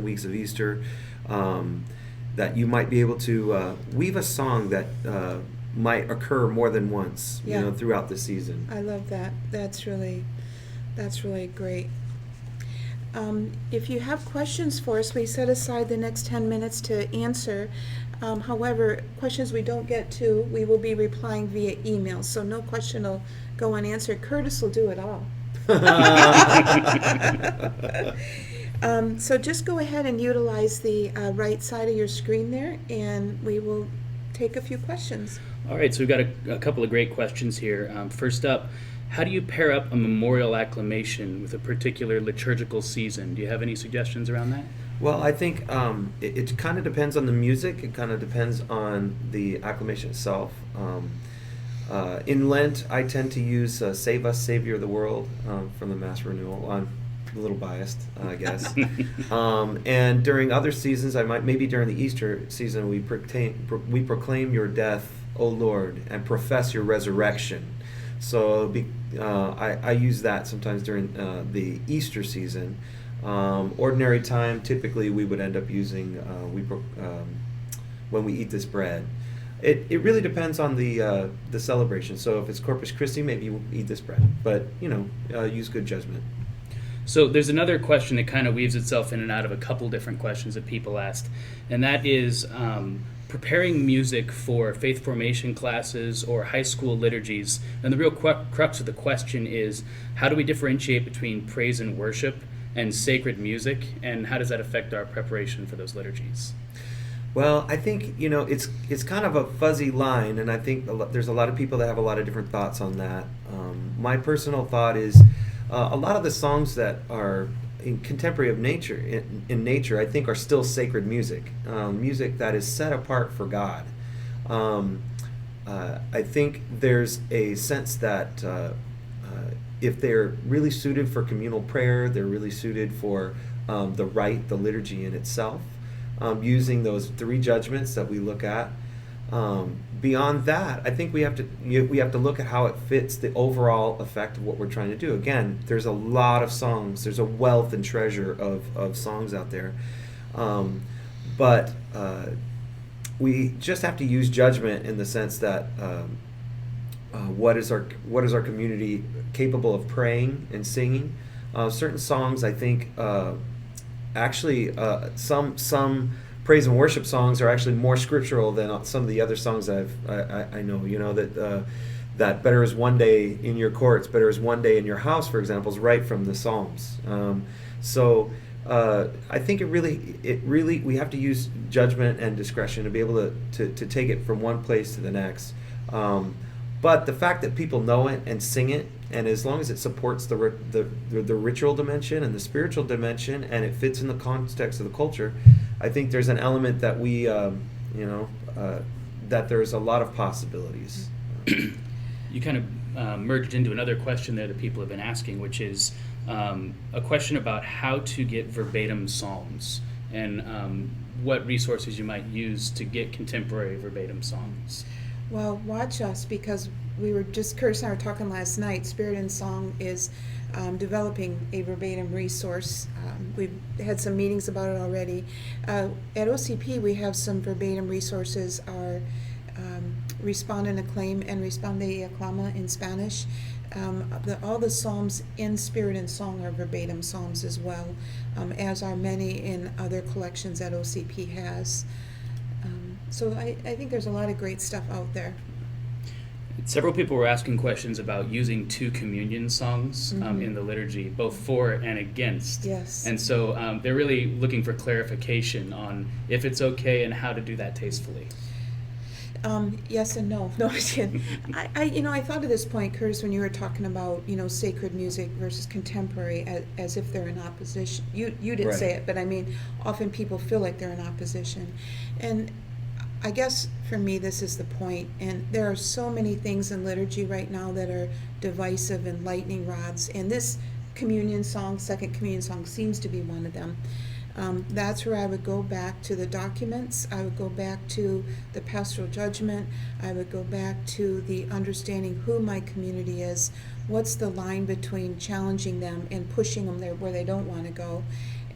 weeks of Easter, that you might be able to weave a song that might occur more than once, throughout the season. I love that. That's really great. If you have questions for us, we set aside the next 10 minutes to answer. However, questions we don't get to, we will be replying via email, so no question will go unanswered. Curtis will do it all. So just go ahead and utilize the right side of your screen there, and we will take a few questions. All right, so we've got a couple of great questions here. First up, how do you pair up a memorial acclamation with a particular liturgical season? Do you have any suggestions around that? Well, I think it kind of depends on the music. It kind of depends on the acclamation itself. In Lent, I tend to use Save Us, Savior of the World from the Mass Renewal. I'm a little biased, I guess. And during other seasons, maybe during the Easter season, we proclaim your death, O Lord, and profess your resurrection. So I use that sometimes during the Easter season. Ordinary time, typically we would end up using when we eat this bread. It really depends on the celebration. So if it's Corpus Christi, maybe you eat this bread, but use good judgment. So there's another question that kind of weaves itself in and out of a couple different questions that people asked, and that is preparing music for faith formation classes or high school liturgies. And the real crux of the question is, how do we differentiate between praise and worship and sacred music, and how does that affect our preparation for those liturgies? Well, I think it's kind of a fuzzy line, and I think there's a lot of people that have a lot of different thoughts on that. My personal thought is a lot of the songs that are in contemporary of nature, in nature, I think are still sacred music, music that is set apart for God. I think there's a sense that if they're really suited for communal prayer, they're really suited for the rite, the liturgy in itself, using those three judgments that we look at. Beyond that, I think we have to look at how it fits the overall effect of what we're trying to do. Again, there's a lot of songs. There's a wealth and treasure of songs out there, but we just have to use judgment in the sense that what is our community capable of praying and singing. Certain songs, I think, actually, some praise and worship songs are actually more scriptural than some of the other songs that I know. That better is one day in your courts, better is one day in your house, for example, is right from the Psalms. So I think it really we have to use judgment and discretion to be able to take it from one place to the next. But the fact that people know it and sing it, and as long as it supports the ritual dimension and the spiritual dimension, and it fits in the context of the culture, I think there's an element that we, that there's a lot of possibilities. You kind of merged into another question there that people have been asking, which is a question about how to get verbatim psalms and what resources you might use to get contemporary verbatim songs. Well, watch us, because Curtis and I were talking last night. Spirit and Song is developing a verbatim resource. We've had some meetings about it already. At OCP, we have some verbatim resources. Our Respond and Acclaim and Responde y Aclama in Spanish. All the psalms in Spirit and Song are verbatim psalms as well, as are many in other collections that OCP has. So I think there's a lot of great stuff out there. Several people were asking questions about using two communion songs in the liturgy, both for and against. Yes. And so they're really looking for clarification on if it's okay and how to do that tastefully. Yes and no. No, I didn't. I thought at this point, Curtis, when you were talking about, sacred music versus contemporary, as if they're in opposition. You didn't Right. say it, but I mean, often people feel like they're in opposition. And I guess for me, this is the point. And there are so many things in liturgy right now that are divisive and lightning rods. And this communion song, second communion song, seems to be one of them. That's where I would go back to the documents. I would go back to the pastoral judgment. I would go back to the understanding who my community is. What's the line between challenging them and pushing them there where they don't want to go,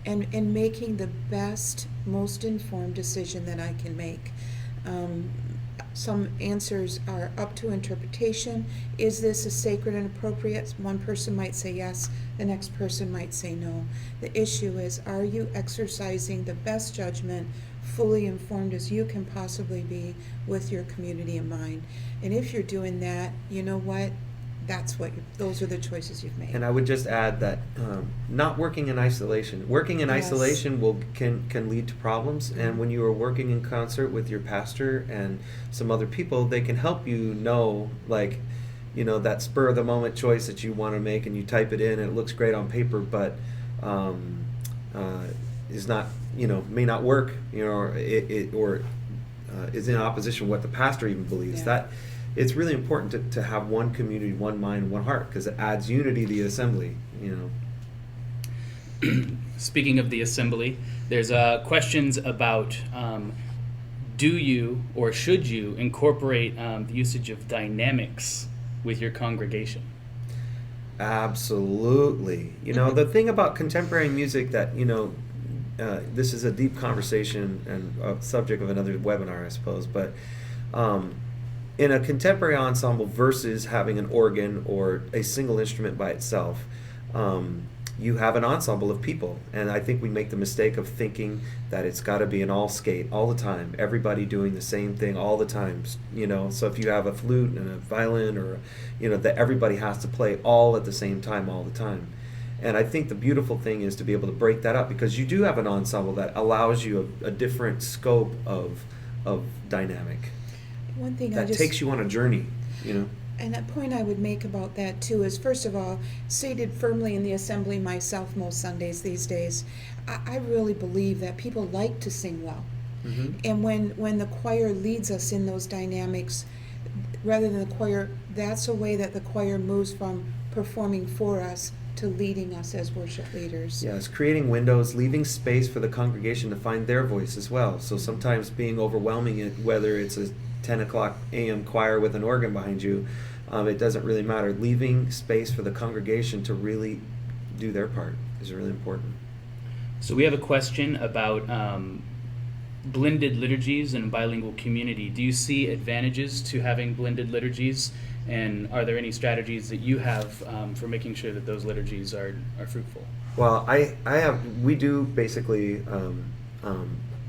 and making the best, most informed decision that I can make. Some answers are up to interpretation. Is this a sacred and appropriate? One person might say yes, the next person might say no. The issue is, are you exercising the best judgment, fully informed as you can possibly be, with your community in mind? And if you're doing that, you know what? Those are the choices you've made. And I would just add that not working in isolation. Working in Yes. isolation can lead to problems. And when you are working in concert with your pastor and some other people, they can help you know, that spur of the moment choice that you want to make, and you type it in and it looks great on paper, but is not, may not work, or is in opposition to what the pastor even believes. Yeah. That it's really important to have one community, one mind, one heart, because it adds unity to the assembly. Speaking of the assembly, there's questions about do you or should you incorporate the usage of dynamics with your congregation? Absolutely. The thing about contemporary music that, this is a deep conversation and a subject of another webinar, I suppose, but in a contemporary ensemble versus having an organ or a single instrument by itself, you have an ensemble of people. And I think we make the mistake of thinking that it's got to be an all skate all the time, everybody doing the same thing all the time. So if you have a flute and a violin, or, that everybody has to play all at the same time all the time. And I think the beautiful thing is to be able to break that up, because you do have an ensemble that allows you a different scope of dynamic. One thing That takes you on a journey, And a point I would make about that too is, first of all, seated firmly in the assembly myself most Sundays these days, I really believe that people like to sing well. Mm-hmm. And when the choir leads us in those dynamics, rather than the choir, that's a way that the choir moves from performing for us to leading us as worship leaders. Yes, creating windows, leaving space for the congregation to find their voice as well. So sometimes being overwhelming, whether it's a 10 o'clock a.m. choir with an organ behind you, it doesn't really matter. Leaving space for the congregation to really do their part is really important. So we have a question about blended liturgies and bilingual community. Do you see advantages to having blended liturgies? And are there any strategies that you have for making sure that those liturgies are fruitful? Well, we do basically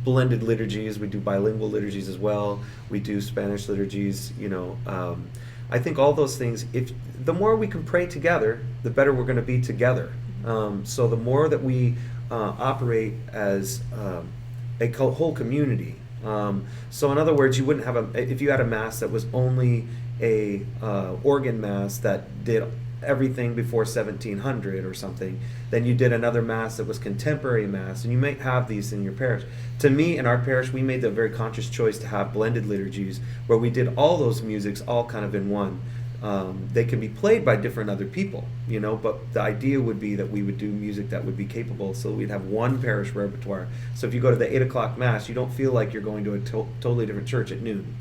blended liturgies. We do bilingual liturgies as well. We do Spanish liturgies. I think all those things, if the more we can pray together, the better we're going to be together. So the more that we operate as a whole community. So in other words, you wouldn't have if you had a mass that was only a organ mass that did everything before 1700 or something, then you did another mass that was contemporary mass, and you might have these in your parish. To me, in our parish, we made the very conscious choice to have blended liturgies where we did all those musics all kind of in one. They can be played by different other people, but the idea would be that we would do music that would be capable, so we'd have one parish repertoire. So if you go to the 8 o'clock mass, you don't feel like you're going to a totally different church at noon.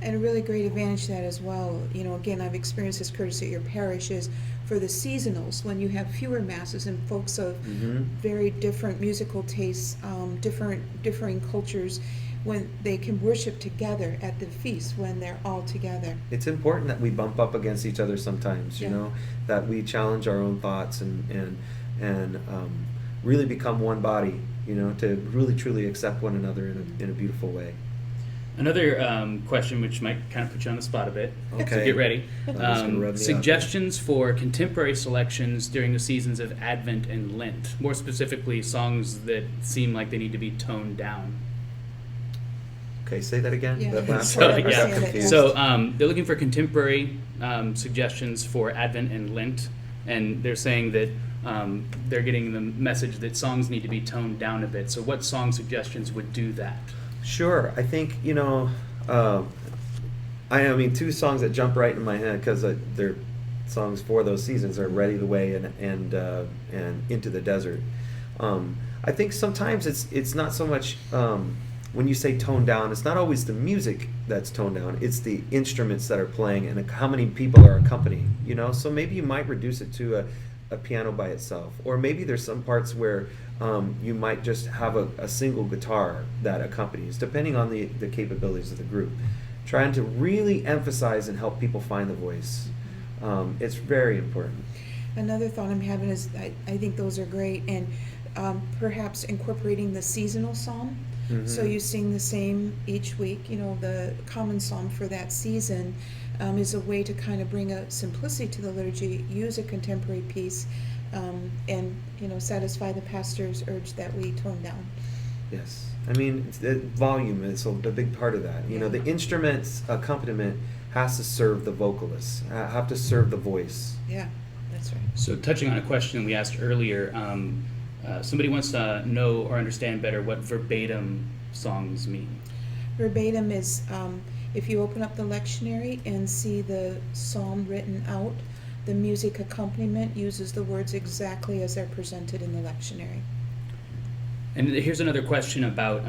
And a really great advantage to that as well, again, I've experienced this, Curtis, at your parish, is for the seasonals, when you have fewer masses and folks of very different musical tastes, differing cultures, when they can worship together at the feast when they're all together. It's important that we bump up against each other sometimes, that we challenge our own thoughts and really become one body, to really truly accept one another in a beautiful way. Another question, which might kind of put you on the spot a bit, so Okay. get ready. I'm just gonna rub me Suggestions for contemporary selections during the seasons of Advent and Lent. More specifically, songs that seem like they need to be toned down. Okay, say that again. Yeah. That last So, part, I got yeah. confused. So they're looking for contemporary suggestions for Advent and Lent, and they're saying that they're getting the message that songs need to be toned down a bit. So what song suggestions would do that? Sure, I think I mean, two songs that jump right in my head because they're songs for those seasons are "Ready the Way" and "Into the Desert." I think sometimes it's not so much when you say toned down, it's not always the music that's toned down; it's the instruments that are playing and how many people are accompanying. So maybe you might reduce it to a piano by itself, or maybe there's some parts where you might just have a single guitar that accompanies, depending on the capabilities of the group. Trying to really emphasize and help people find the voice. It's very important. Another thought I'm having is I think those are great, and perhaps incorporating the seasonal psalm. So you sing the same each week, the common psalm for that season is a way to kind of bring a simplicity to the liturgy, use a contemporary piece, and satisfy the pastor's urge that we tone down. Yes. I mean, volume is a big part of that. The instrument's accompaniment has to serve the vocalists, have to serve the voice. Yeah, that's right. So touching on a question we asked earlier, somebody wants to know or understand better what verbatim songs mean. Verbatim is if you open up the lectionary and see the psalm written out, the music accompaniment uses the words exactly as they're presented in the lectionary. And here's another question about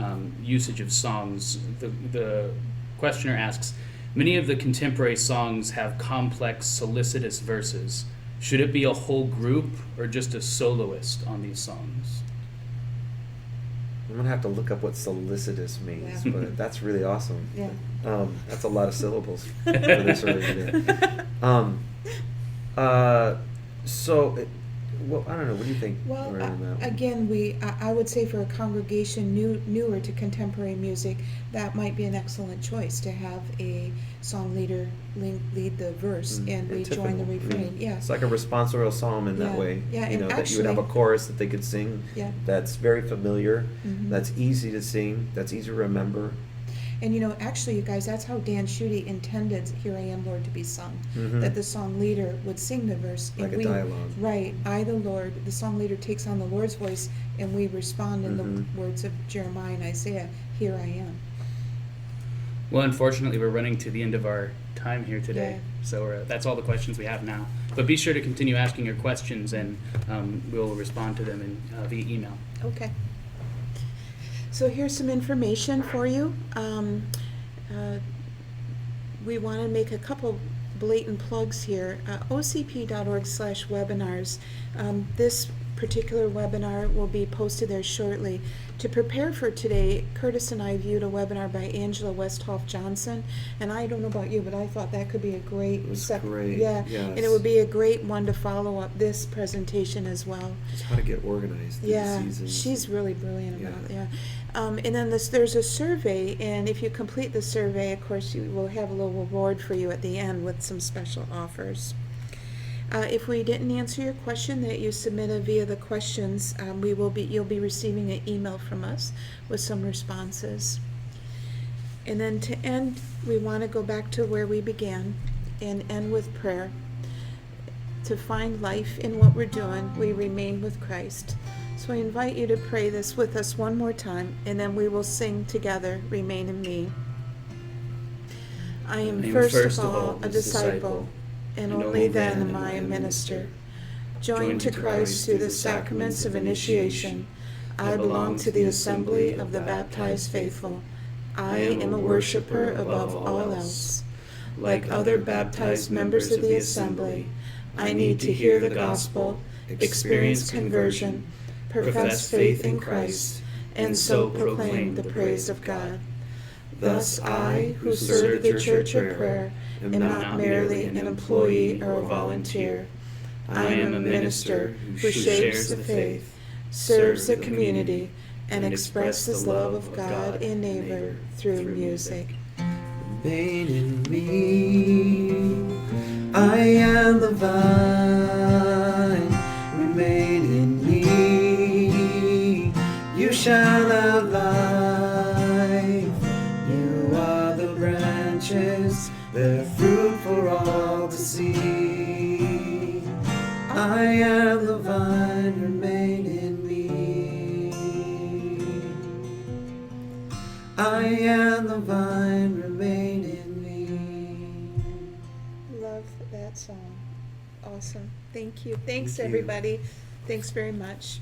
usage of songs. The questioner asks, many of the contemporary songs have complex, solicitous verses. Should it be a whole group or just a soloist on these songs? I'm going to have to look up what solicitous means, but that's really awesome. Yeah. That's a lot of syllables for this earlier. Well, I don't know. What do you think? Well, around that one? again, I would say for a congregation newer to contemporary music, that might be an excellent choice to have a song leader lead the verse and we join the refrain. Yeah, it's like a responsorial psalm in that way. Yeah, and that you would have a chorus that they could sing. Yeah. That's very familiar. That's easy to sing. That's easy to remember. And actually, you guys, that's how Dan Schutte intended "Here I Am, Lord" to be sung. That the song leader would sing the verse, like and a dialogue. Right, I, the Lord. The song leader takes on the Lord's voice, and we respond in the words of Jeremiah and Isaiah. "Here I am." Well, unfortunately, we're running to the end of our time here today, Yeah. so that's all the questions we have now. But be sure to continue asking your questions, and we'll respond to them via email. Okay. So here's some information for you. We want to make a couple blatant plugs here. ocp.org/webinars. This particular webinar will be posted there shortly. To prepare for today, Curtis and I viewed a webinar by Angela Westhoff Johnson, and I don't know about you, but I thought that could be a great It was great. Yeah, yes. and it would be a great one to follow up this presentation as well. Just how to get organized through the seasons. She's really brilliant about it. Yeah. And then there's a survey, and if you complete the survey, of course, you will have a little reward for you at the end with some special offers. If we didn't answer your question that you submitted via the questions, you'll be receiving an email from us with some responses. And then to end, we want to go back to where we began and end with prayer. To find life in what we're doing, we remain with Christ. So I invite you to pray this with us one more time, and then we will sing together, "Remain in Me." I am first of all a disciple, and only then am I a minister. Joined to Christ through the sacraments of initiation, I belong to the assembly of the baptized faithful. I am a worshiper above all else. Like other baptized members of the assembly, I need to hear the gospel, experience conversion, profess faith in Christ, and so proclaim the praise of God. Thus I, who serve the Church of Prayer, am not merely an employee or a volunteer. I am a minister who shapes the faith, serves the community, and expresses the love of God and neighbor through music. Remain in me, I am the vine. Remain in me, you shall have life. You are the branches, bear fruit for all to see. I am the vine, remain in me. I am the vine, remain in me. Love that song. Awesome. Thank you. Thanks, Thank you. everybody. Thanks very much.